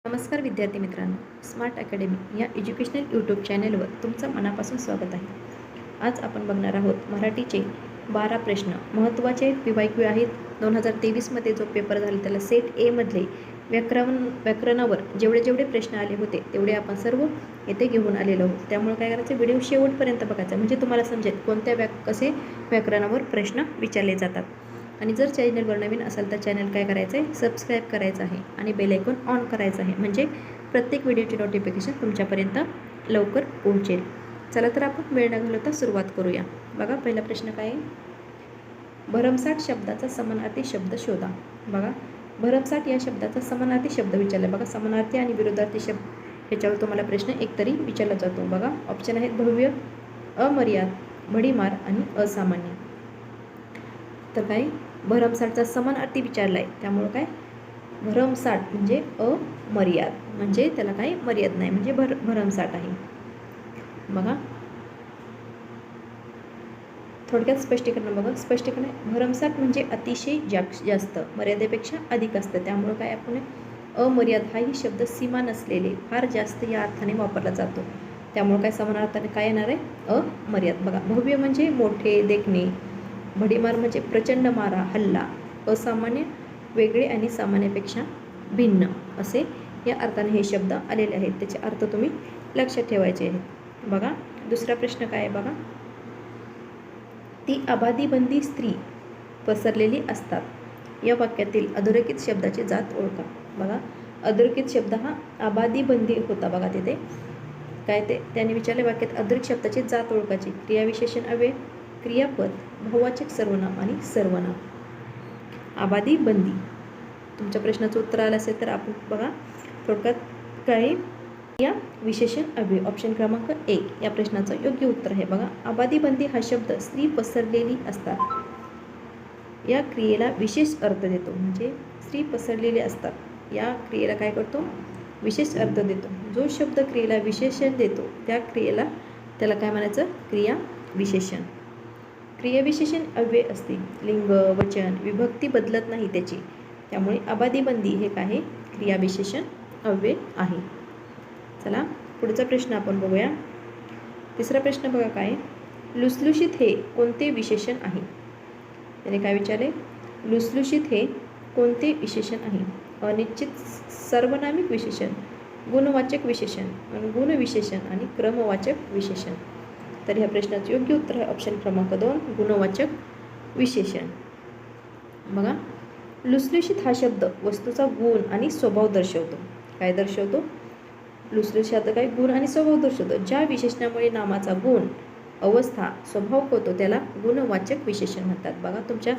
नमस्कार विद्यार्थी मित्रांनो, स्मार्ट अकॅडमी या एज्युकेशनल यूट्यूब चॅनलवर तुमचं मनापासून स्वागत आहे. आज आपण बघणार आहोत मराठीचे 12 प्रश्न. महत्त्वाचे PYQ आहेत. 2023मध्ये जो पेपर झाला त्याला सेट एमधले व्याकरणावर जेवढे प्रश्न आले होते तेवढे आपण सर्व येथे घेऊन आलेलो आहोत. त्यामुळे काय करायचं, व्हिडिओ शेवटपर्यंत बघायचा म्हणजे तुम्हाला समजेल कोणत्या कसे व्याकरणावर प्रश्न विचारले जातात. आणि जर चॅनलवर नवीन असाल तर चॅनल काय करायचं आहे, सबस्क्राईब करायचं आहे आणि बेल आयकॉन ऑन करायचं आहे म्हणजे प्रत्येक व्हिडिओची नोटिफिकेशन तुमच्यापर्यंत लवकर पोहोचेल. चला तर आपण वेळ न घालवता सुरुवात करूया. बघा पहिला प्रश्न काय आहे, भरमसाठ शब्दाचा समानार्थी शब्द शोधा. बघा भरमसाठ या शब्दाचा समानार्थी शब्द विचारला. बघा समानार्थी आणि विरोधार्थी शब्द ह्याच्यावर तुम्हाला प्रश्न एकतरी विचारला जातो. बघा ऑप्शन आहेत भव्य, अमर्याद, भडीमार आणि असामान्य. तर काय भरमसाठचा समानार्थी विचारला आहे त्यामुळं काय भरमसाठ म्हणजे अमर्याद म्हणजे त्याला काही मर्याद नाही म्हणजे भरमसाठ आहे. बघा थोडक्यात स्पष्टीकरण बघा. स्पष्टीकरण भरमसाठ म्हणजे अतिशय जास्त, मर्यादेपेक्षा अधिक असतं. त्यामुळं काय आपण अमर्याद हाही शब्द सीमा नसलेले फार जास्त या अर्थाने वापरला जातो. त्यामुळं काय समानार्थाने काय येणार आहे, अमर्याद. बघा भव्य म्हणजे मोठे, देखणे. भडीमार म्हणजे प्रचंड मारा, हल्ला. असामान्य वेगळे आणि सामान्यापेक्षा भिन्न असे या अर्थाने हे शब्द आलेले आहेत. त्याचे अर्थ तुम्ही लक्षात ठेवायचे आहेत. बघा दुसरा प्रश्न काय आहे बघा, ती अबाधीबंदी स्त्री पसरलेली असतात या वाक्यातील अधोरेखित शब्दाची जात ओळखा. बघा अधोरेखित शब्द हा अबाधीबंदी होता. बघा तिथे काय ते त्याने विचारले, वाक्यात अधोरेखित शब्दाची जात ओळखायची. क्रियाविशेषण अव्यय, क्रियापद, बहुवाचक सर्वनाम आणि सर्वनाम. अबाधीबंदी तुमच्या प्रश्नाचं उत्तर आलं असेल तर आपण बघा थोडक्यात काय या विशेषण अव्यय ऑप्शन क्रमांक 1 या प्रश्नाचं योग्य उत्तर आहे. बघा अबाधीबंदी हा शब्द स्त्री पसरलेली असतात या क्रियेला विशेष अर्थ देतो. म्हणजे स्त्री पसरलेले असतात या क्रियेला काय करतो, विशेष अर्थ देतो. जो शब्द क्रियेला विशेषण देतो त्या क्रियेला त्याला काय म्हणायचं, क्रिया विशेषण. क्रियाविशेषण अव्यय असते, लिंग वचन विभक्ती बदलत नाही त्याची. त्यामुळे अबाधीबंदी हे काय, क्रियाविशेषण अव्यय आहे. चला पुढचा प्रश्न आपण बघूया. तिसरा प्रश्न बघा काय, लुसलुशीत हे कोणते विशेषण आहे. त्याने काय विचारले, लुसलुशीत हे कोणते विशेषण आहे. अनिश्चित सर्वनामिक विशेषण, गुणवाचक विशेषण, गुणविशेषण आणि क्रमवाचक विशेषण. तर ह्या प्रश्नाचं योग्य उत्तर आहे ऑप्शन क्रमांक 2 गुणवाचक विशेषण. बघा लुसलुशीत हा शब्द वस्तूचा गुण आणि स्वभाव दर्शवतो. काय दर्शवतो, लुसलुशीत शब्द काय गुण आणि स्वभाव दर्शवतो. ज्या विशेषणामुळे नामाचा गुण, अवस्था, स्वभाव कळतो त्याला गुणवाचक विशेषण म्हणतात. बघा तुमच्या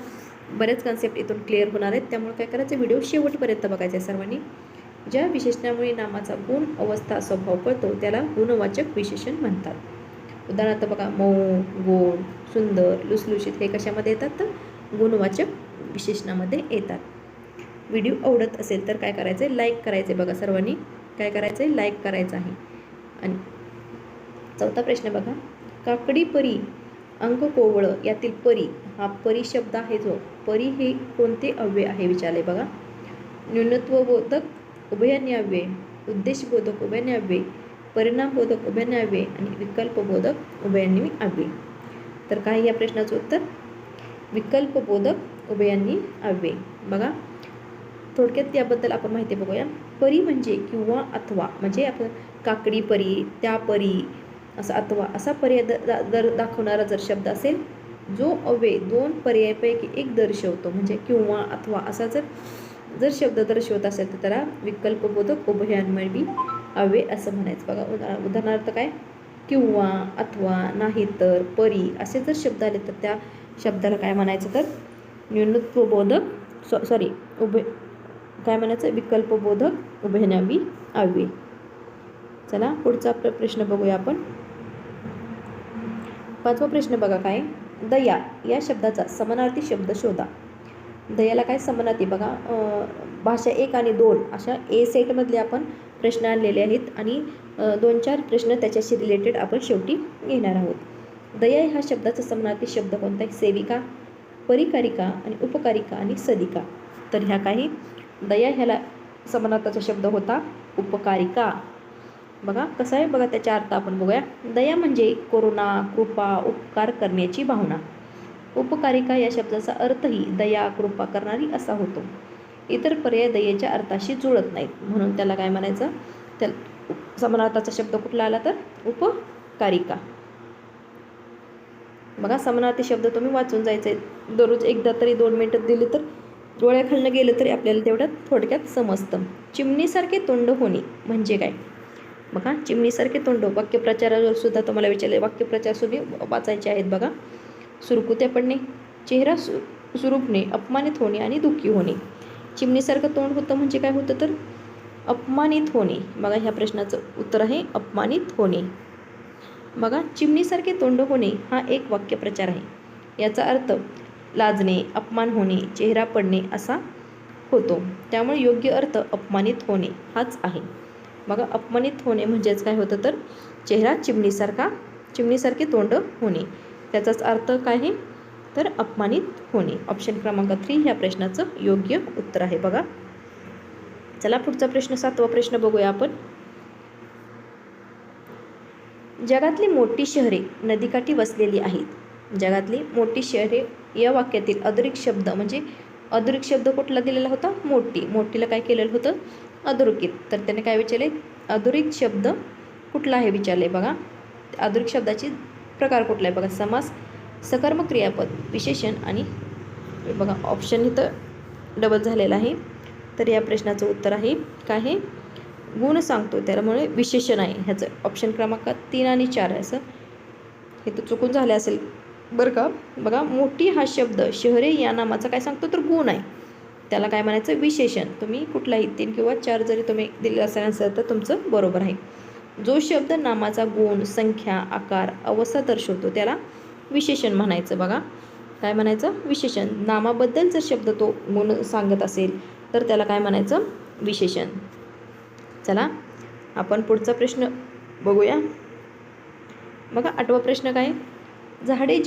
बरेच कन्सेप्ट इथून क्लिअर होणार आहेत. त्यामुळे काय करायचं, व्हिडिओ शेवटपर्यंत बघायचं आहे सर्वांनी. ज्या विशेषणामुळे नामाचा गुण, अवस्था, स्वभाव कळतो त्याला गुणवाचक विशेषण म्हणतात. उदाहरणार्थ बघा मऊ, गोड, सुंदर, लुसलुशीत हे कशामध्ये येतात, तर गुणवाचक विशेषणामध्ये येतात. व्हिडिओ आवडत असेल तर काय करायचं आहे, लाईक करायचे. बघा सर्वांनी काय करायचं आहे, लाईक करायचं आहे. आणि चौथा प्रश्न बघा, काकडी परी अंक कोवळं यातील परी हा परी शब्द आहे. जो परी हे कोणते अव्यय आहे विचारले. बघा न्यूनत्वबोधक उभयान्य अव्यय, उद्देशबोधक उभयान्य अव्यय, परिणामबोधक उभयान्य अव्यय आणि विकल्पबोधक उभयान्वी अव्यय. तर काय या प्रश्नाचं उत्तर, विकल्पबोधक उभयान्वी अव्यय. बघा थोडक्यात याबद्दल आपण माहिती बघूया. परी म्हणजे किंवा अथवा, म्हणजे आपण काकडी परी, त्या परी असा अथवा असा पर्याय दाखवणारा जर शब्द असेल, जो अव्यय 2 पर्यायापैकी एक दर्शवतो, म्हणजे किंवा अथवा असा जर शब्द दर्शवत असेल तर त्याला विकल्पबोधक उभयान्वी अव्यय असं म्हणायचं. बघा उदाहरणार्थ काय, किंवा, अथवा, नाही तर, परी असे जर शब्द आले तर त्या शब्दाला काय म्हणायचं, तर न्यूनत्वबोधक काय म्हणायचं, विकल्पबोधक उभयान्वी अव्यय. चला पुढचा प्रश्न बघूया आपण. 5वा प्रश्न बघा काय, दया या शब्दाचा समानार्थी शब्द शोधा. दयाला काय समानार्थी बघा, भाषा 1 आणि 2 अशा ए सेटमधले आपण प्रश्न आणलेले आहेत आणि 2-4 प्रश्न त्याच्याशी रिलेटेड आपण शेवटी घेणार आहोत. दया ह्या शब्दाचा समानार्थी शब्द कोणता आहे, सेविका, परिकारिका आणि उपकारिका आणि सदिका. तर ह्या काही दया ह्याला समानार्थाचा शब्द होता उपकारिका. बघा कसा आहे बघा, त्याचा अर्थ आपण बघूया. दया म्हणजे करुणा, कृपा, उपकार करण्याची भावना. उपकारिका या शब्दाचा अर्थही दया, कृपा करणारी असा होतो. इतर पर्याय दयेच्या अर्थाशी जुळत नाहीत, म्हणून त्याला काय म्हणायचं, त्या समानार्थाचा शब्द कुठला आला तर उपकारिका. बघा समानार्थी शब्द तुम्ही वाचून जायचे दररोज एकदा तरी 2 मिनिटं दिली तर डोळ्या खालनं गेलं तरी आपल्याला तेवढ्यात थोडक्यात समजतं. चिमणीसारखे तोंड होणे म्हणजे काय. बघा चिमणीसारखे तोंड, वाक्यप्रचारावर सुद्धा तुम्हाला विचारले, वाक्यप्रचार सुद्धा वाचायचे आहेत. बघा सुरकुत्या पडणे, चेहरा सुरूपणे, अपमानित होणे आणि दुःखी होणे. चिमणीसारखं तोंड होतं म्हणजे काय होतं तर अपमानित होणे. बघा ह्या प्रश्नाचं उत्तर आहे अपमानित होणे. बघा चिमणीसारखे तोंड होणे हा एक वाक्यप्रचार आहे. याचा अर्थ लाजणे, अपमान होणे, चेहरा पडणे असा होतो. त्यामुळे योग्य अर्थ अपमानित होणे हाच आहे. बघा अपमानित होणे म्हणजेच काय होतं तर चेहरा चिमणीसारखे तोंड होणे. त्याचाच अर्थ काय आहे तर अपमानित होणे. ऑप्शन क्रमांक 3 ह्या प्रश्नाचं योग्य उत्तर आहे. बघा चला पुढचा प्रश्न 7वा प्रश्न बघूया आपण. जगातली मोठी शहरे नदीकाठी वसलेली आहेत. जगातली मोठी शहरे या वाक्यातील अधोरेखित शब्द म्हणजे अधोरेखित शब्द कुठला दिलेला होता मोठी. मोठीला काय केलेलं होतं अधोरेखित. तर त्याने काय विचारले अधोरेखित शब्द कुठला आहे विचारले. बघा अधोरेखित शब्दाची प्रकार कुठला आहे बघा, समास, सकर्मक क्रियापद, विशेषण आणि बघा ऑप्शन इथं डबल झालेला आहे. तर या प्रश्नाचं उत्तर आहे काय आहे गुण सांगतो, त्यामुळे विशेषण आहे ह्याचं. ऑप्शन क्रमांक 3 आणि 4 आहे. असं हे तर चुकून झाले असेल बरं का. बघा मोठी हा शब्द शहरे या नामाचा काय सांगतो तर गुण आहे, त्याला काय म्हणायचं विशेषण. तुम्ही कुठलाही 3 किंवा 4 जरी तुम्ही दिले असेल तर तुमचं बरोबर आहे. जो शब्द नामाचा गुण, संख्या, आकार, अवस्था दर्शवतो त्याला विशेषण म्हणायचं. बघा काय म्हणायचं विशेषण. नामाबद्दल जर शब्द तो गुण सांगत असेल तर त्याला काय म्हणायचं विशेषण. चला आपण पुढचा प्रश्न बघूया. बघा 8वा प्रश्न काय, झाडे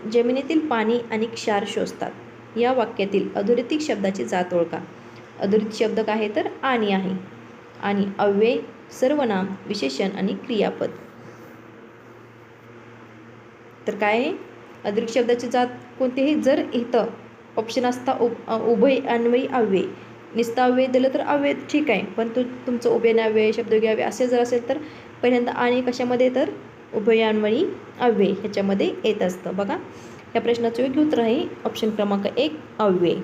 जमिनीतील पाणी आणि क्षार शोषतात. या वाक्यातील अधोरेखित शब्दाची जात ओळखा. अधोरेखित शब्द काय आहे तर आणि आहे. आणि अव्यय, सर्वनाम, विशेषण आणि क्रियापद. तर काय आहे अधोरेखित शब्दाची जात कोणतीही. जर इथं ऑप्शन असता उभय अन्वयी अव्यय, निस्ता अव्यय दिलं तर अव्यय ठीक आहे, पण तुमचं उभयनाव्यय, शब्दयोगी अव्यय असे जर असेल तर पहिल्यांदा आणि कशामध्ये तर उभयान्वयी अव्यय ह्याच्यामध्ये येत असतं. बघा या प्रश्नाचं योग्य उत्तर आहे ऑप्शन क्रमांक 1 अव्यय.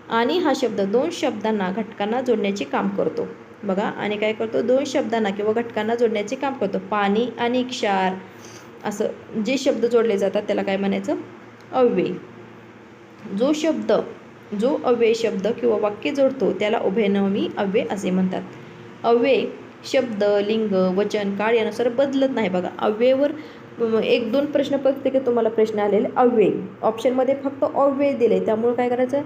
आणि हा शब्द 2 शब्दांना घटकांना जोडण्याचे काम करतो. बघा आणि काय करतो 2 शब्दांना किंवा घटकांना जोडण्याचे काम करतो. पाणी आणि क्षार असं जे शब्द जोडले जातात त्याला काय म्हणायचं अव्यय. जो अव्यय शब्द किंवा वाक्य जोडतो त्याला उभयनामी अव्यय असे म्हणतात. अव्यय शब्द, लिंग, वचन, काळ यानुसार बदलत नाही. बघा अव्ययवर 1-2 प्रश्न प्रत्येक तुम्हाला प्रश्न आलेले अव्यय ऑप्शनमध्ये फक्त अव्यय दिले, त्यामुळे काय करायचं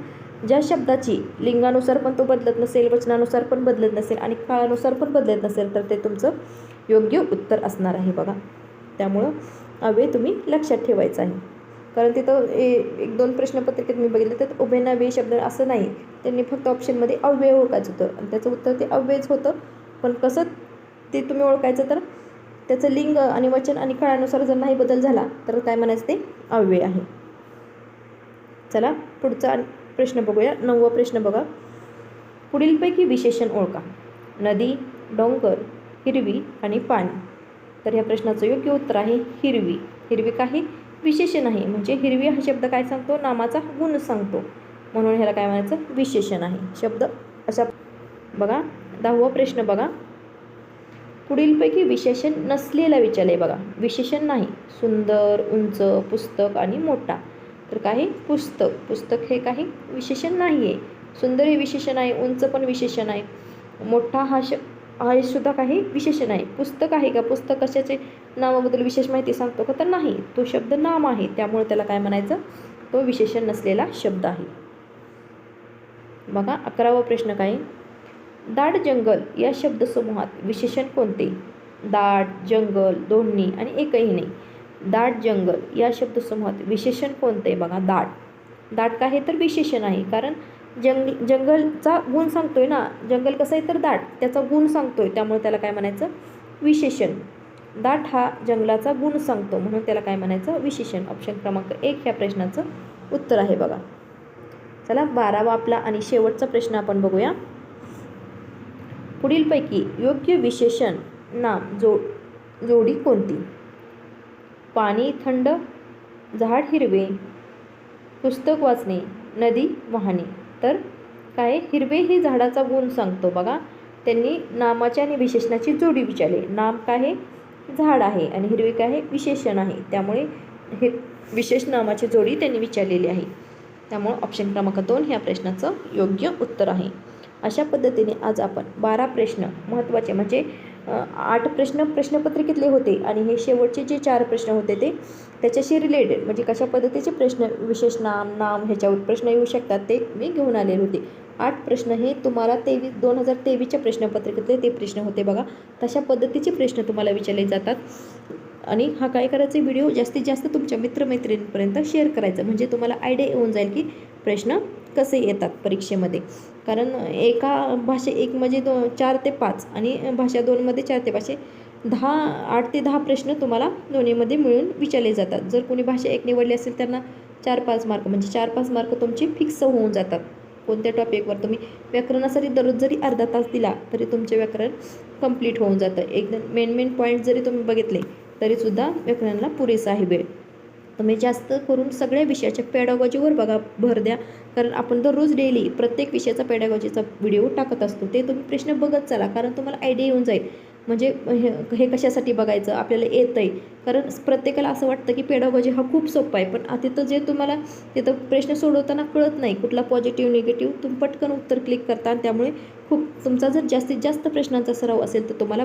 ज्या शब्दाची लिंगानुसार पण तो बदलत नसेल, वचनानुसार पण बदलत नसेल आणि काळानुसार पण बदलत नसेल तर ते तुमचं योग्य उत्तर असणार आहे. बघा त्यामुळं अव्यय तुम्ही लक्षात ठेवायचं आहे. कारण तिथं 1-2 प्रश्नपत्रिकेत मी बघितलं तर उभयनाव्ययी शब्द असं नाही, त्यांनी फक्त ऑप्शनमध्ये अव्यय ओळखायचं होतं आणि त्याचं उत्तर ते अव्ययच होतं. पण कसं ते तुम्ही ओळखायचं तर त्याचं लिंग आणि वचन आणि काळानुसार जर नाही बदल झाला तर काय म्हणायचं ते अव्यय आहे. चला पुढचा प्रश्न बघूया. 9वा प्रश्न बघा, पुढीलपैकी विशेषण ओळखा. नदी, डोंगर, हिरवी आणि पाणी. तर ह्या प्रश्नाचं योग्य उत्तर आहे हिरवी. हिरवी काही विशेषण आहे, म्हणजे हिरवी हा शब्द काय सांगतो नामाचा गुण सांगतो, म्हणून ह्याला काय म्हणायचं विशेषण आहे शब्द अशा. बघा 10वा प्रश्न बघा, पुढीलपैकी विशेषण नसलेला विचारले. बघा विशेषण नाही, सुंदर, उंच, पुस्तक आणि मोठा. तर काही पुस्तक हे काही विशेषण नाही आहे. सुंदर हे विशेषण आहे, उंच पण विशेषण आहे, मोठा हा सुद्धा काही विशेषण आहे. पुस्तक आहे का, पुस्तक कशाचे नावाबद्दल विशेष माहिती सांगतो का तर नाही, तो शब्द नाम आहे, त्यामुळे त्याला काय म्हणायचं तो विशेषण नसलेला शब्द आहे. बघा 11वा प्रश्न काय, दाट जंगल या शब्दसमूहात विशेषण कोणते. दाट, जंगल, दोन्ही आणि एकही नाही. दाट जंगल या शब्दसमूहात विशेषण कोणते बघा. दाट. दाट काय आहे तर विशेषण आहे, कारण जंगलचा गुण सांगतोय ना. जंगल कसं आहे तर दाट, त्याचा गुण सांगतोय, त्यामुळे त्याला काय म्हणायचं विशेषण. दाट हा जंगलाचा गुण सांगतो म्हणून त्याला काय म्हणायचं विशेषण. ऑप्शन क्रमांक 1 ह्या प्रश्नाचं उत्तर आहे बघा. चला 12वा आपला आणि शेवटचा प्रश्न आपण बघूया. पुढीलपैकी योग्य विशेषण नाम जोडी कोणती. पाणी थंड, झाड हिरवे, पुस्तक वाचणे, नदी वाहणे. तर काय हिरवे हे झाडाचा गुण सांगतो बघा. त्यांनी नामाची आणि विशेषणाची जोडी विचारली. नाम काय आहे झाड आहे आणि हिरवे काय आहे विशेषण आहे, त्यामुळे हे विशेष नामाची जोडी त्यांनी विचारलेली आहे. त्यामुळे ऑप्शन क्रमांक 2 ह्या प्रश्नाचं योग्य उत्तर आहे. अशा पद्धतीने आज आपण 12 प्रश्न महत्त्वाचे म्हणजे 8 प्रश्न प्रश्नपत्रिकेतले होते आणि हे शेवटचे जे 4 प्रश्न होते ते त्याच्याशी रिलेटेड म्हणजे कशा पद्धतीचे प्रश्न विशेष नाम ह्याच्यावर प्रश्न येऊ शकतात ते मी घेऊन आलेले होते. 8 प्रश्न हे तुम्हाला 2023च्या प्रश्नपत्रिकेतले ते प्रश्न होते बघा. तशा पद्धतीचे प्रश्न तुम्हाला विचारले जातात आणि हा काय करायचा व्हिडिओ जास्तीत जास्त तुमच्या मित्रमैत्रिणींपर्यंत शेअर करायचं म्हणजे तुम्हाला आयडिया येऊन जाईल की प्रश्न कसे येतात परीक्षेमध्ये. कारण एका भाषे 1 म्हणजे 4 ते 5 आणि भाषा 2मध्ये 4 ते 5 8 ते 10 प्रश्न तुम्हाला दोन्हीमध्ये मिळून विचारले जातात. जर कोणी भाषा 1 निवडली असेल त्यांना 4-5 मार्क म्हणजे 4-5 मार्क तुमचे फिक्स होऊन जातात. कोणत्या टॉपिकवर तुम्ही व्याकरणासाठी दररोज जरी अर्धा तास दिला तरी तुमचे व्याकरण कंप्लीट होऊन जातं. एकदम मेन पॉईंट जरी तुम्ही बघितले तरीसुद्धा व्याकरणाला पुरेसा आहे वेळ. तुम्ही जास्त करून सगळ्या विषयाच्या पेडागॉजीवर बघा भर द्या, कारण आपण दररोज डेली प्रत्येक विषयाचा पेडागॉजीचा व्हिडिओ टाकत असतो. ते तुम्ही प्रश्न बघत चला, कारण तुम्हाला आयडिया येऊन जाईल म्हणजे हे कशासाठी बघायचं आपल्याला येतं आहे. कारण प्रत्येकाला असं वाटतं की पेडागॉजी हा खूप सोपा आहे, पण तिथं जे तुम्हाला तिथं प्रश्न सोडवताना कळत नाही कुठला पॉझिटिव्ह निगेटिव्ह तुम्ही पटकन उत्तर क्लिक करता आणि त्यामुळे खूप तुमचा जर जास्तीत जास्त प्रश्नांचा सराव असेल तर तुम्हाला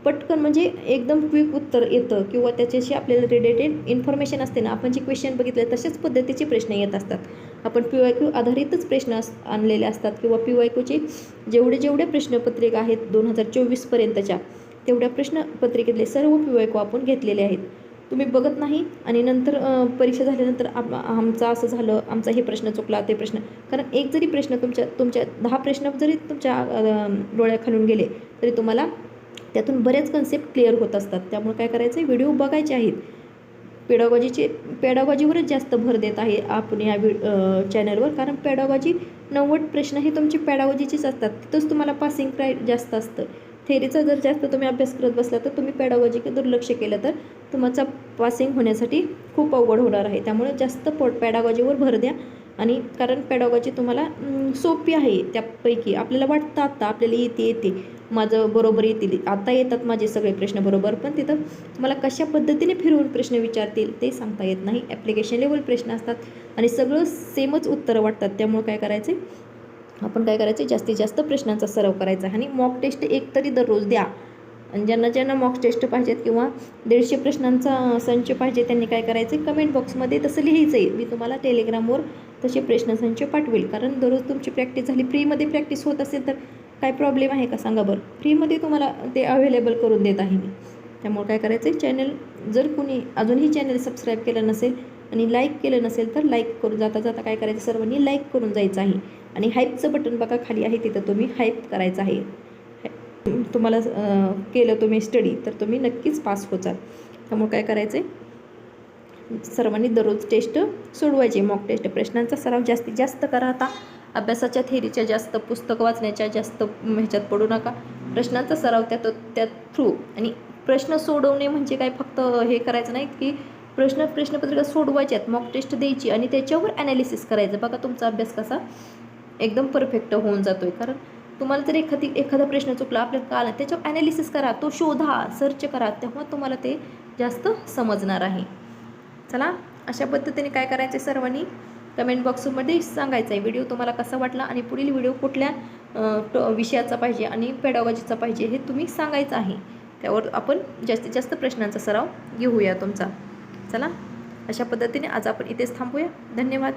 पटकन म्हणजे एकदम क्विक उत्तर येतं किंवा त्याच्याशी आपल्याला रिलेटेड इन्फॉर्मेशन असते ना. आपण जे क्वेश्चन बघितले तशाच पद्धतीचे प्रश्न येत असतात. आपण PYQ आधारितच प्रश्न आणलेले असतात किंवा PYQचे जेवढे प्रश्नपत्रिका आहेत 2024पर्यंतच्या तेवढ्या प्रश्नपत्रिकेतले सर्व PYQ आपण घेतलेले आहेत. तुम्ही बघत नाही आणि नंतर परीक्षा झाल्यानंतर आमचा असं झालं, आमचा हे प्रश्न चुकला ते प्रश्न. कारण एक जरी प्रश्न तुमच्या 10 प्रश्न जरी तुमच्या डोळ्याखालून गेले तरी तुम्हाला त्यातून बरेच कन्सेप्ट क्लिअर होत असतात. त्यामुळे काय करायचं आहे व्हिडिओ बघायचे आहेत. पेडागॉजीवरच जास्त भर देत आहे आपण या चॅनलवर, कारण पेडागॉजी 90 प्रश्न हे तुमचे पेडागॉजीचेच असतात. तिथंच तुम्हाला पासिंग प्राईज जास्त असतं. थेरीचा जर जास्त तुम्ही अभ्यास करत बसला तर तुम्ही पेडागॉजीकडे दुर्लक्ष केलं तर तुमचा पासिंग होण्यासाठी खूप अवघड होणार आहे. त्यामुळे जास्त पेडागॉजीवर भर द्या आणि कारण पेडागॉजी तुम्हाला सोपी आहे. त्यापैकी आपल्याला वाटतं आता आपल्याला येते माझं बरोबर येतील, आता येतात माझे सगळे प्रश्न बरोबर, पण तिथं मला कशा पद्धतीने फिरवून प्रश्न विचारतील ते सांगता येत नाही. ॲप्लिकेशन लेवल प्रश्न असतात आणि सगळं सेमच उत्तरं वाटतात. त्यामुळे काय करायचं आपण जास्तीत जास्त प्रश्नांचा सराव करायचा आणि मॉक टेस्ट एक तरी दररोज द्या. आणि ज्यांना मॉक टेस्ट पाहिजेत किंवा 150 प्रश्नांचा संच पाहिजे त्यांनी काय करायचं कमेंट बॉक्समध्ये तसं लिहायचं आहे. मी तुम्हाला टेलिग्रामवर तसे प्रश्नसंच पाठवेल. कारण दररोज तुमची प्रॅक्टिस झाली, फ्रीमध्ये प्रॅक्टिस होत असेल तर काय प्रॉब्लेम आहे का सांगा बरं. फ्रीमध्ये तुम्हाला ते अवेलेबल करून देत आहे मी. त्यामुळे काय करायचं आहे चॅनल जर कुणी अजूनही चॅनल सबस्क्राईब केलं नसेल आणि लाईक केलं नसेल तर लाईक करून जाता काय करायचं सर्वांनी लाईक करून जायचं आहे. आणि हाईपचं बटन बघा खाली आहे, तिथं तुम्ही हाईप करायचं आहे. तुम्हाला केलं तुम्ही स्टडी तर तुम्ही नक्कीच पास होचाल. त्यामुळे काय करायचं आहे सर्वांनी दररोज टेस्ट सोडवायची, मॉक टेस्ट. प्रश्नांचा सराव जास्तीत जास्त करा. आता अभ्यासाच्या थेरीच्या जास्त पुस्तक वाचण्याच्या जास्त ह्याच्यात पडू नका. प्रश्नांचा सराव त्या थ्रू. आणि प्रश्न सोडवणे म्हणजे काय फक्त हे करायचं नाही की प्रश्नपत्रिका सोडवायच्यात, मॉक टेस्ट द्यायची आणि त्याच्यावर ॲनालिसिस करायचं. बघा तुमचा अभ्यास कसा एकदम परफेक्ट होऊन जातो आहे. कारण तुम्हाला जर एखादा प्रश्न चुकला आपल्याला कळाला त्याच्यावर ॲनालिसिस करा, तो शोधा, सर्च करा, तेव्हा तुम्हाला ते जास्त समजणार आहे. चला अशा पद्धतीने काय करायचं आहे सर्वांनी कमेंट बॉक्समध्ये सांगायचं आहे व्हिडिओ तुम्हाला कसा वाटला आणि पुढील व्हिडिओ कुठल्या विषयाचा पाहिजे आणि पेडागॉजीचा पाहिजे हे तुम्ही सांगायचं आहे. त्यावर आपण जास्तीत जास्त प्रश्नांचा सराव घेऊया तुमचा. चला अशा पद्धतीने आज आपण इथेच थांबूया. धन्यवाद.